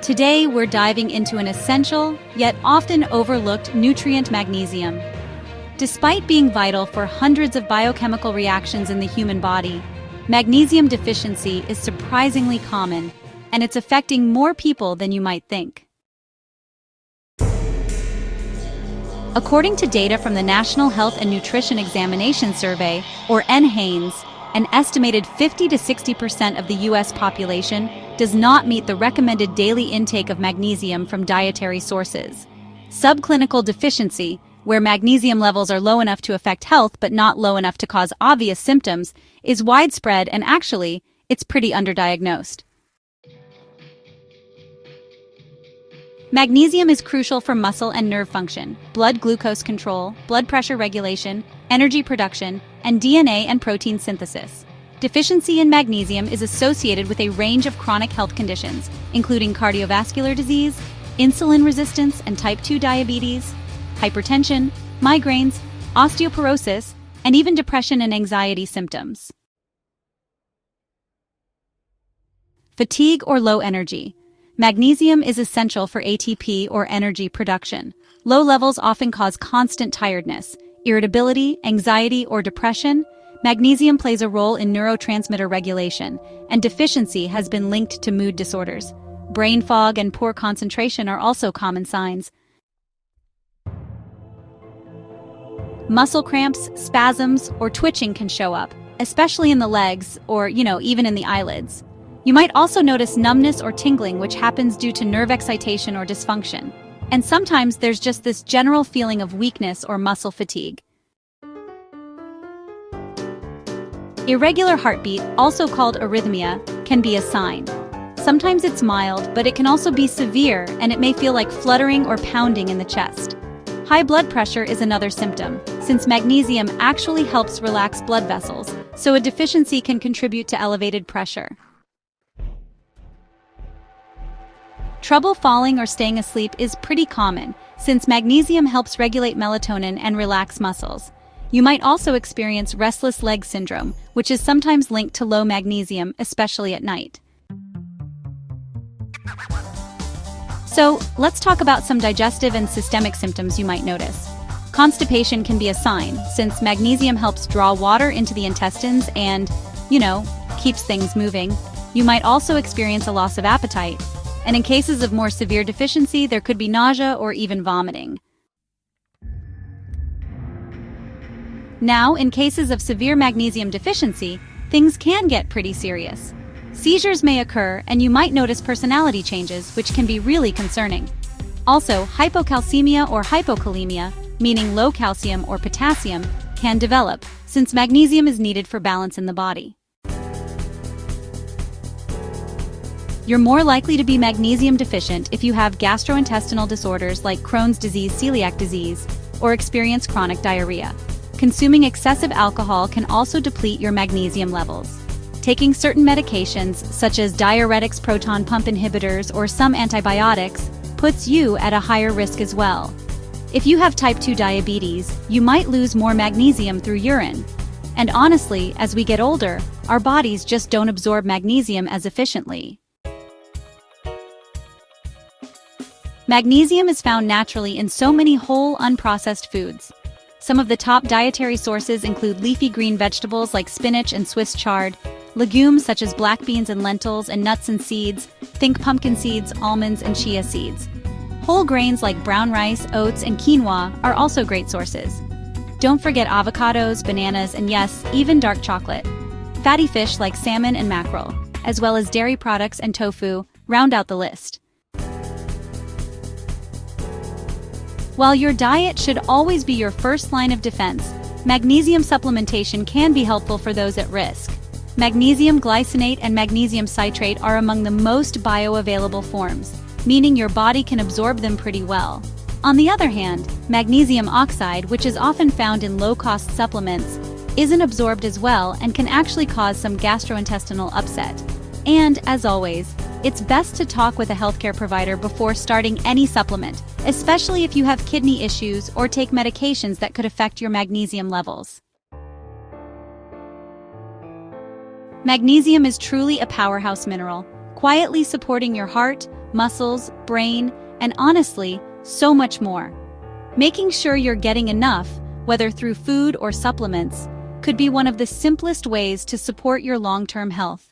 Today, we're diving into an essential, yet often overlooked nutrient magnesium. Despite being vital for hundreds of biochemical reactions in the human body, magnesium deficiency is surprisingly common, and it's affecting more people than you might think. According to data from the National Health and Nutrition Examination Survey, or NHANES, an estimated 50 to 60% of the U.S. population does not meet the recommended daily intake of magnesium from dietary sources. Subclinical deficiency, where magnesium levels are low enough to affect health but not low enough to cause obvious symptoms, is widespread and actually, it's pretty underdiagnosed. Magnesium is crucial for muscle and nerve function, blood glucose control, blood pressure regulation, energy production, and DNA and protein synthesis. Deficiency in magnesium is associated with a range of chronic health conditions, including cardiovascular disease, insulin resistance and type 2 diabetes, hypertension, migraines, osteoporosis, and even depression and anxiety symptoms. Fatigue or low energy. Magnesium is essential for ATP or energy production. Low levels often cause constant tiredness, irritability, anxiety, or depression. Magnesium plays a role in neurotransmitter regulation, and deficiency has been linked to mood disorders. Brain fog and poor concentration are also common signs. Muscle cramps, spasms, or twitching can show up, especially in the legs or, even in the eyelids. You might also notice numbness or tingling, which happens due to nerve excitation or dysfunction. And sometimes there's just this general feeling of weakness or muscle fatigue. Irregular heartbeat, also called arrhythmia, can be a sign. Sometimes it's mild, but it can also be severe, and it may feel like fluttering or pounding in the chest. High blood pressure is another symptom, since magnesium actually helps relax blood vessels, so a deficiency can contribute to elevated pressure. Trouble falling or staying asleep is pretty common, since magnesium helps regulate melatonin and relax muscles. You might also experience restless leg syndrome, which is sometimes linked to low magnesium, especially at night. So, let's talk about some digestive and systemic symptoms you might notice. Constipation can be a sign, since magnesium helps draw water into the intestines and, keeps things moving. You might also experience a loss of appetite, and in cases of more severe deficiency, there could be nausea or even vomiting. Now, in cases of severe magnesium deficiency, things can get pretty serious. Seizures may occur, and you might notice personality changes, which can be really concerning. Also, hypocalcemia or hypokalemia, meaning low calcium or potassium, can develop, since magnesium is needed for balance in the body. You're more likely to be magnesium deficient if you have gastrointestinal disorders like Crohn's disease, celiac disease, or experience chronic diarrhea. Consuming excessive alcohol can also deplete your magnesium levels. Taking certain medications, such as diuretics, proton pump inhibitors, or some antibiotics, puts you at a higher risk as well. If you have type 2 diabetes, you might lose more magnesium through urine. And honestly, as we get older, our bodies just don't absorb magnesium as efficiently. Magnesium is found naturally in so many whole, unprocessed foods. Some of the top dietary sources include leafy green vegetables like spinach and Swiss chard, legumes such as black beans and lentils, and nuts and seeds, think pumpkin seeds, almonds, and chia seeds. Whole grains like brown rice, oats, and quinoa are also great sources. Don't forget avocados, bananas, and yes, even dark chocolate. Fatty fish like salmon and mackerel, as well as dairy products and tofu, round out the list. While your diet should always be your first line of defense, magnesium supplementation can be helpful for those at risk. Magnesium glycinate and magnesium citrate are among the most bioavailable forms, meaning your body can absorb them pretty well. On the other hand, magnesium oxide, which is often found in low-cost supplements, isn't absorbed as well and can actually cause some gastrointestinal upset. And, as always, it's best to talk with a healthcare provider before starting any supplement, especially if you have kidney issues or take medications that could affect your magnesium levels. Magnesium is truly a powerhouse mineral, quietly supporting your heart, muscles, brain, and honestly, so much more. Making sure you're getting enough, whether through food or supplements, could be one of the simplest ways to support your long-term health.